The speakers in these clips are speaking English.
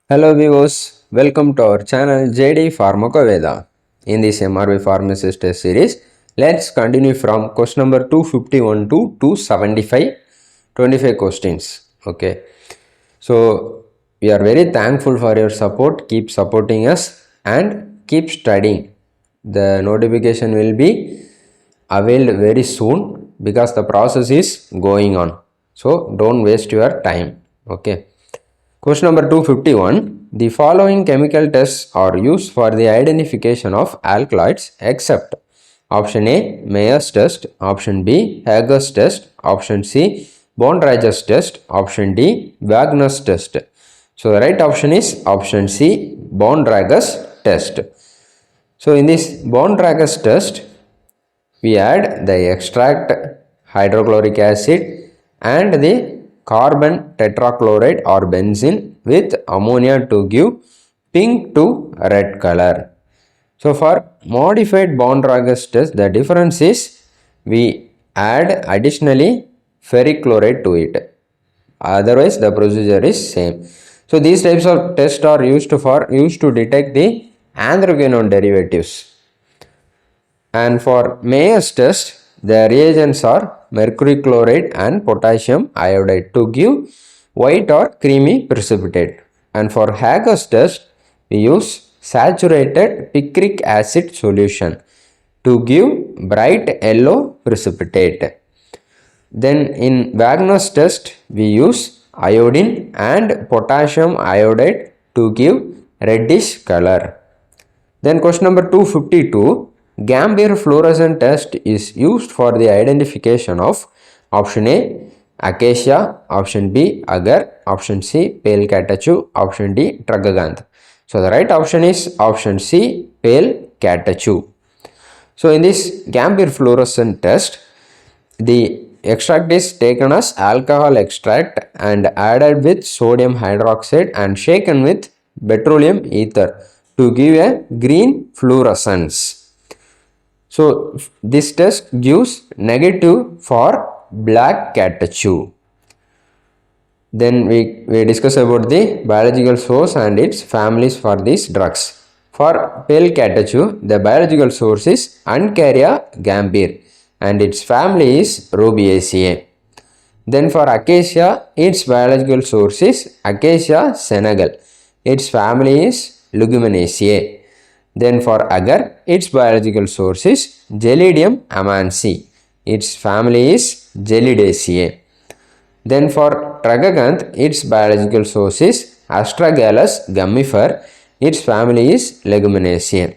Hello viewers, welcome to our channel JD Pharmacoveda. In this MRB Pharmacist test series, let's continue from question number 251 to 275, 25 questions. Okay, so we are very thankful for your support. Keep supporting us and keep studying. The notification will be availed very soon because the process is going on. So don't waste your time. Okay. Question number 251. The following chemical tests are used for the identification of alkaloids except option A. Mayer's test, option B. Hager's test, option C. Bondrager's test, option D. Wagner's test. So the right option is option C. Bondrager's test. So in this Bondrager's test, we add the extract hydrochloric acid and the carbon tetrachloride or benzene with ammonia to give pink to red color. So for modified Bondrager's test, the difference is we add additionally ferric chloride to it. Otherwise the procedure is same. So these types of tests are used to detect the anthraquinone derivatives. And for Mayer's test, the reagents are mercury chloride and potassium iodide to give white or creamy precipitate. And for Hager's test, we use saturated picric acid solution to give bright yellow precipitate. Then in Wagner's test, we use iodine and potassium iodide to give reddish color. Then question number 252. Gambier fluorescent test is used for the identification of option A. Acacia, option B. Agar, option C. Pale catechu, option D. Tragaganth. So the right option is option C. Pale catechu. So in this Gambier fluorescent test, the extract is taken as alcohol extract and added with sodium hydroxide and shaken with petroleum ether to give a green fluorescence. So this test gives negative for black catechu. Then we discuss about the biological source and its families for these drugs. For pale catechu, the biological source is Uncaria gambier and its family is Rubiaceae. Then for acacia, its biological source is Acacia senegal. Its family is Leguminosae. Then for agar, its biological source is Gelidium amansi. Its family is Gelidaceae. Then for tragaganth, its biological source is Astragalus gummifer. Its family is Leguminosae.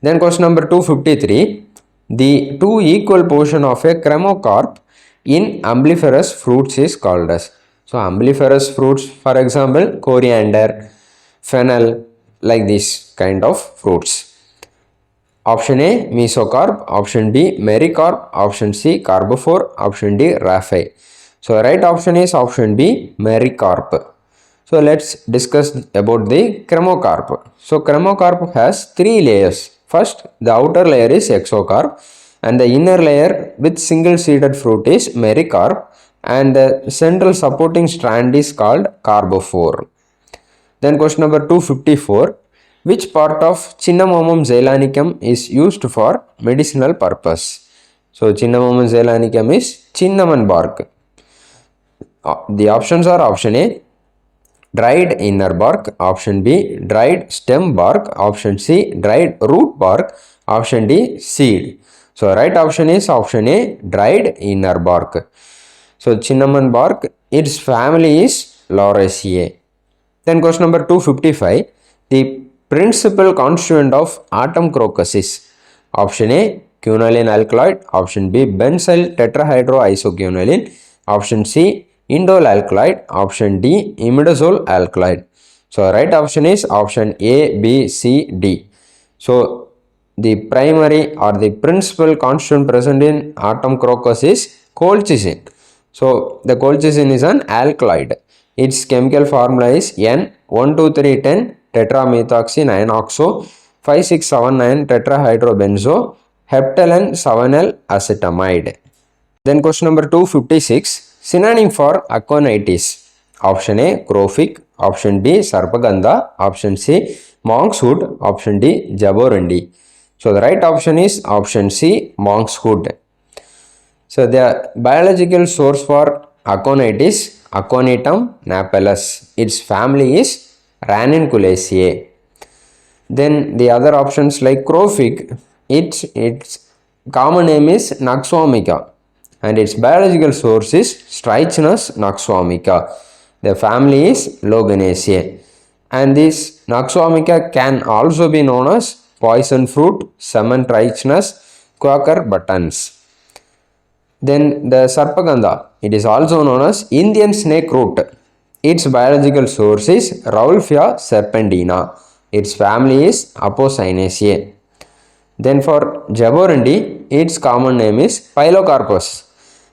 Then question number 253. The two equal portion of a chemocarp in umbelliferous fruits is called as. So umbelliferous fruits, for example, coriander, fennel, like this kind of fruits. Option A mesocarp, option B mericarp, option C carbophore, option D raphae. So right option is option B mericarp. So let's discuss about the chemocarp. So chemocarp has three layers. First, the outer layer is exocarp and the inner layer with single seeded fruit is mericarp and the central supporting strand is called carbophore. Then question number 254. Which part of Cinnamomum zeylanicum is used for medicinal purpose? So Cinnamomum zeylanicum is cinnamon bark. The options are option A dried inner bark, option B dried stem bark, option C dried root bark, option D seed. So right option is option A dried inner bark. So cinnamon bark, its family is Lauraceae. Then question number 255. The principal constituent of autumn crocus is option A quinoline alkaloid, option B benzyl tetrahydroisoquinoline, option C indole alkaloid, option D imidazole alkaloid. So right option is option A, B, C, D. So the primary or the principal constituent present in autumn crocus is colchicine. So the colchicine is an alkaloid. Its chemical formula is N12310 tetramethoxy-9-oxo 5679 tetrahydrobenzo heptalen 7L acetamide. Then question number 256. Synonym for aconitis. Option A, Crofic. option B Sarpagandha, option C monkshood, option D Jaborandi. So the right option is option C monkshood. So the biological source for aconite is Aconitum napellus. Its family is Ranunculaceae. Then the other options like crowfig, its common name is Naxomica and its biological source is Strychnus naxomica. The family is Loganaceae. And this Naxomica can also be known as poison fruit, Semen trichnus, quaker buttons. Then the Sarpagandha, it is also known as Indian snake root. Its biological source is Rauwolfia serpentina. Its family is Apocynaceae. Then for Jaborandi, its common name is Pilocarpus.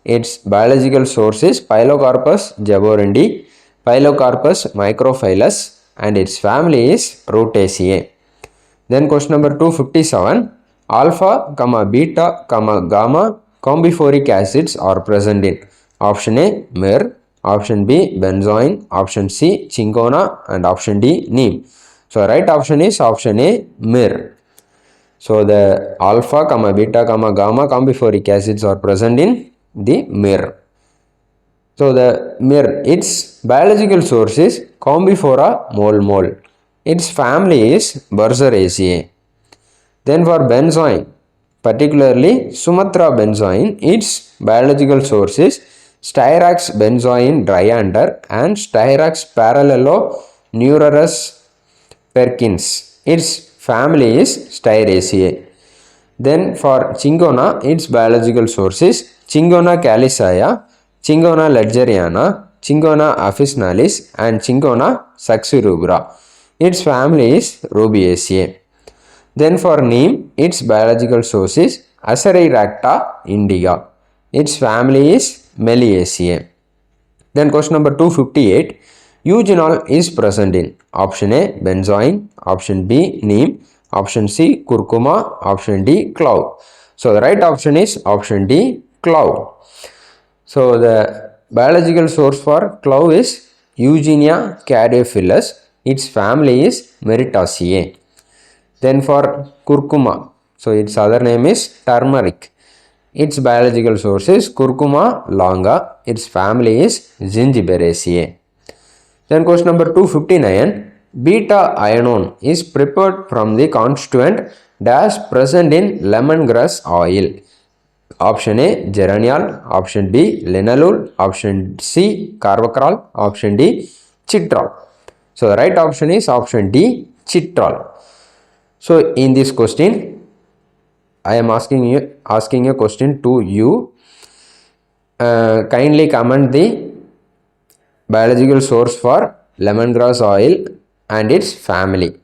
Its biological source is Pilocarpus jaborandi, Pilocarpus microphyllus, and its family is Rutaceae. Then question number 257, alpha, beta, gamma combiphoric acids are present in option A myrrh, option B benzoin, option C cinchona, and option D neem. So right option is option A myrrh. So the alpha, beta, gamma combiphoric acids are present in the myrrh. So the myrrh, its biological source is Combiphora mole. Its family is Burseraceae. Then for benzoin, particularly Sumatra benzoin, its biological source is Styrax benzoin dryander and Styrax paralleloneurosus perkins. Its family is Styraceae. Then for cinchona, its biological source is Cinchona calicea, Cinchona ledgeriana, Cinchona officinalis, and Cinchona saxirubra. Its family is Rubiaceae. Then for neem, its biological source is Azadirachta indica. Its family is Meliaceae. Then question number 258, eugenol is present in option A benzoin, option B neem, option C curcuma, option D clove. So the right option is option D clove. So the biological source for clove is Eugenia caryophyllus. Its family is Meritaceae. Then for curcuma, so its other name is turmeric. Its biological source is Curcuma longa. Its family is Zingiberaceae. Then question number 259, beta ione is prepared from the constituent dash present in lemongrass oil. Option A geraniol, option B linalool, option C carvacrol, option D chitrol. So the right option is option D chitrol. So in this question, I am asking a question to you. Kindly comment the biological source for lemongrass oil and its family.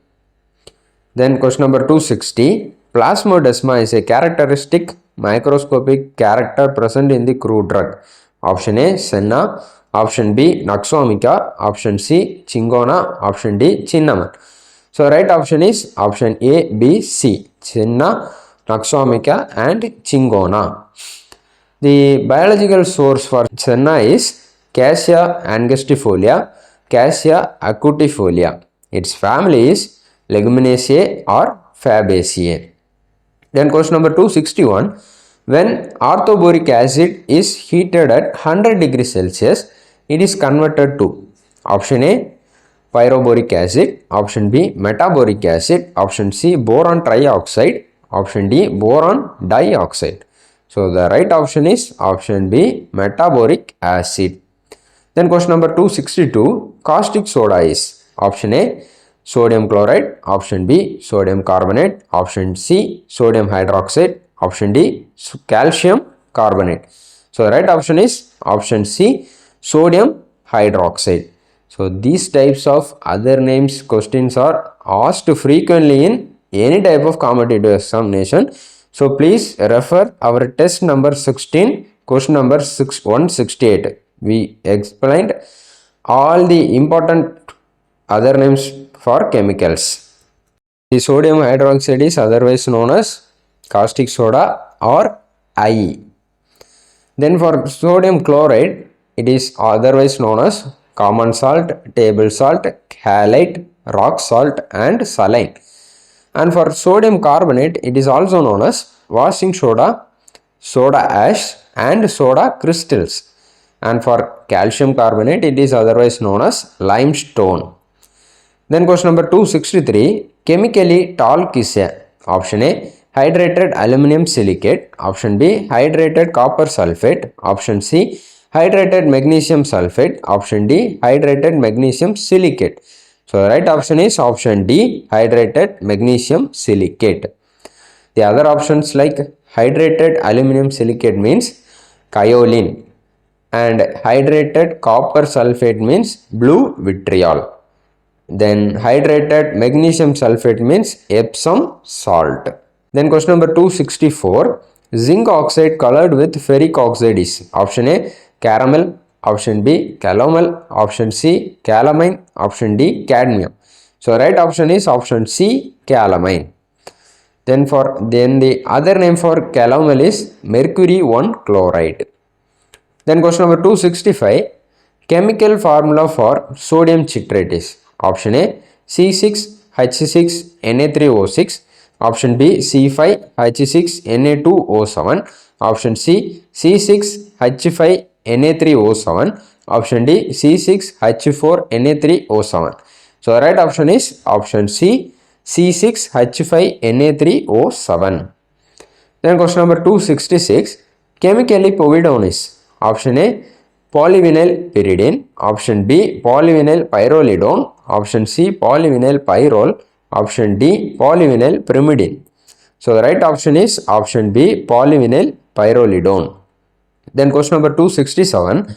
Then question number 260, plasmodesma is a characteristic microscopic character present in the crude drug. Option A senna, option B naxomica, option C cinchona, option D cinnamon. So right option is option A, B, C, senna, naxomica and cinchona. The biological source for senna is Cassia angustifolia, Cassia acutifolia. Its family is Leguminosae or Fabaceae. Then question number 261, when orthoboric acid is heated at 100 degrees Celsius, it is converted to option A pyroboric acid, option B metaboric acid, option C boron trioxide, option D boron dioxide. So the right option is option B metaboric acid. Then question number 262, caustic soda is option A sodium chloride, option B sodium carbonate, option C sodium hydroxide, option D calcium carbonate. So the right option is option C sodium hydroxide. So these types of other names questions are asked frequently in any type of competitive examination. So please refer our test number 16, question number 168. We explained all the important other names for chemicals. The sodium hydroxide is otherwise known as caustic soda or IE. Then for sodium chloride, it is otherwise known as common salt, table salt, halite, rock salt and saline. And for sodium carbonate, it is also known as washing soda, soda ash and soda crystals. And for calcium carbonate, it is otherwise known as limestone. Then question number 263, chemically talc is a, option A, hydrated aluminum silicate, option B, hydrated copper sulfate, option C, hydrated magnesium sulfate, option D, hydrated magnesium silicate. So the right option is option D, hydrated magnesium silicate. The other options like hydrated aluminum silicate means kaolin and hydrated copper sulfate means blue vitriol. Then hydrated magnesium sulfate means Epsom salt. Then question number 264, zinc oxide colored with ferric oxide is, option A, caramel, option B, calomel, option C, calamine, option D, cadmium. So right option is option C, calamine. Then the other name for calomel is mercury 1 chloride. Then question number 265, chemical formula for sodium citrate is, option A, C6H6Na3O6, option B, C5H6Na2O7, option C, C6H5Na3O7, option D, C6H4Na3O7. So the right option is option C, C6H5Na3O7. Then question number 266, chemically povidone is, option A, polyvinyl pyridine, option B, polyvinyl pyrrolidone, option C, polyvinyl pyrrole, option D, polyvinyl pyrimidine. So the right option is option B, polyvinyl pyrrolidone. Then question number 267,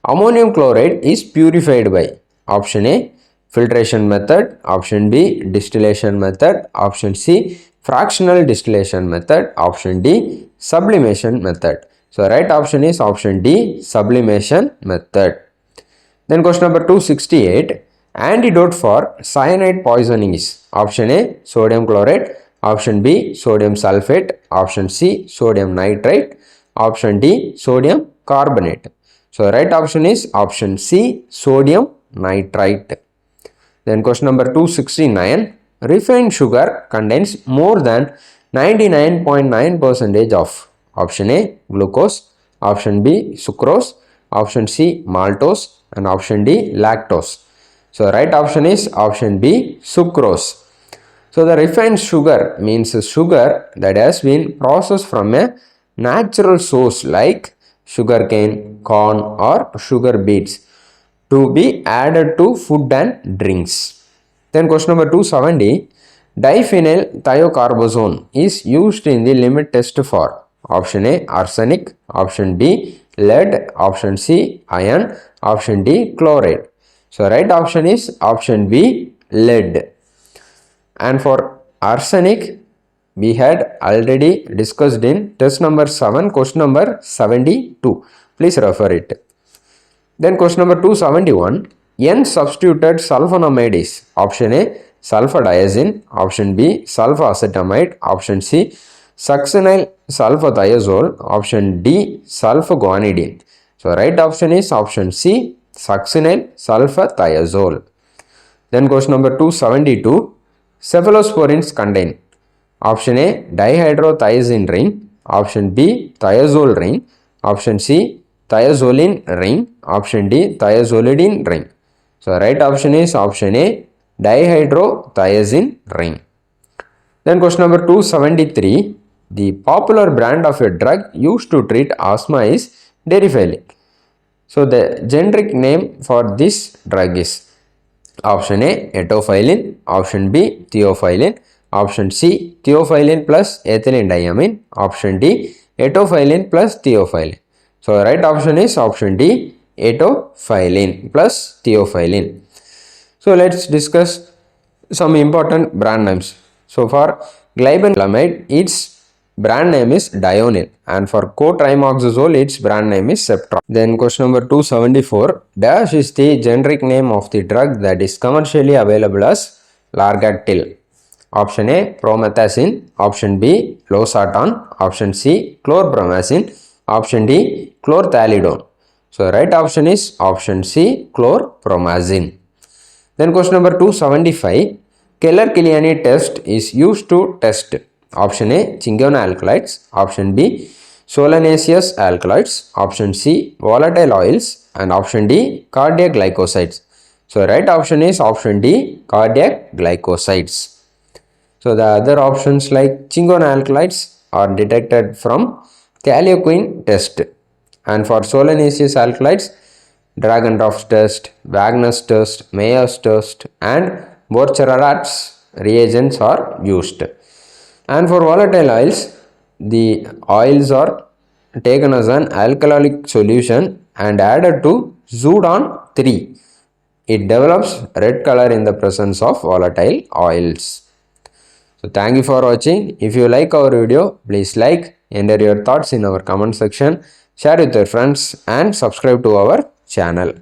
ammonium chloride is purified by, option A, filtration method, option B, distillation method, option C, fractional distillation method, option D, sublimation method. So the right option is option D, sublimation method. Then question number 268, antidote for cyanide poisoning is, option A, sodium chloride, option B, sodium sulfate, option C, sodium nitrite, option D, sodium carbonate. So the right option is option C, sodium nitrite. Then question number 269, refined sugar contains more than 99.9% of, option A, glucose, option B, sucrose, option C, maltose and option D, lactose. So the right option is option B, sucrose. So the refined sugar means sugar that has been processed from a natural source like sugarcane, corn or sugar beets to be added to food and drinks. Then question number 270, diphenyl thiocarbazone is used in the limit test for, option A, arsenic, option B, lead, option C, iron, option D, chloride. So right option is option B, lead. And for arsenic, we had already discussed in test number 7, question number 72. Please refer it. Then question number 271, N-substituted sulfonamide is, option A, sulfadiazine, option B, sulfoacetamide, option C, succinyl sulfathiazole, option D, sulfaguanidine. So right option is option C, succinyl sulfathiazole. Then question number 272, cephalosporins contain, option A, dihydrothiazine ring, option B, thiazole ring, option C, thiazolene ring, option D, thiazolidine ring. So right option is option A, dihydrothiazine ring. Then question number 273, the popular brand of a drug used to treat asthma is Derifylin. So the generic name for this drug is, option A, etophylline, option B, theophylline, option C, theophylline plus ethylene diamine, option D, etophylline plus theophylline. So the right option is option D, etophylline plus theophylline. So let's discuss some important brand names. So for glibenclamide, its brand name is Dionil, and for cotrimoxazole, its brand name is Septron. Then question number 274, dash is the generic name of the drug that is commercially available as Largactil. Option A, promethazine, option B, losartan, option C, chlorpromazine, option D, chlorthalidone. So right option is option C, chlorpromazine. Then question number 275. Keller-Killiani test is used to test option A, Chingona alkaloids, option B, solanaceous alkaloids, option C, volatile oils, and option D, cardiac glycosides. So right option is option D, cardiac glycosides. So the other options like Chingona alkaloids are detected from Callioquine test, and for solanaceous alkaloids, Dragon-Drops test, Wagner's test, Mayer's test, and Borcheradat's reagents are used. And for volatile oils, the oils are taken as an alkalic solution and added to Zudon 3. It develops red color in the presence of volatile oils. So thank you for watching. If you like our video, please like, enter your thoughts in our comment section, share with your friends and subscribe to our channel.